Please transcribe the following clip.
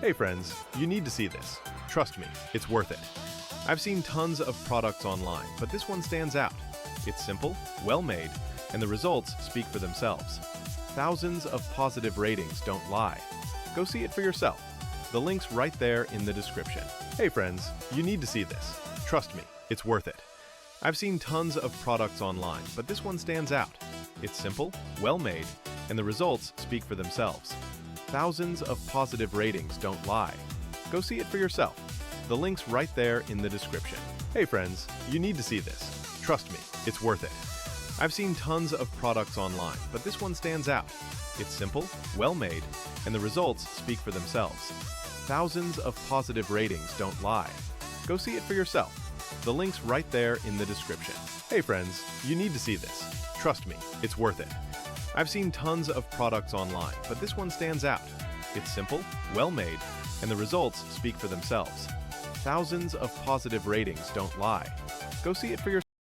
Hey friends, you need to see this. Trust me, it's worth it. I've seen tons of products online, but this one stands out. It's simple, well-made, and the results speak for themselves. Thousands of positive ratings don't lie. Go see it for yourself. The link's right there in the description. Hey friends, you need to see this. Trust me, it's worth it. I've seen tons of products online, but this one stands out. It's simple, well-made, and the results speak for themselves. Thousands of positive ratings don't lie. Go see it for yourself. The link's right there in the description. Hey friends, you need to see this. Trust me, it's worth it. I've seen tons of products online, but this one stands out. It's simple, well-made, and the results speak for themselves. Thousands of positive ratings don't lie. Go see it for yourself. The link's right there in the description. Hey friends, you need to see this. Trust me, it's worth it. I've seen tons of products online, but this one stands out. It's simple, well-made, and the results speak for themselves. Thousands of positive ratings don't lie. Go see it for yourself.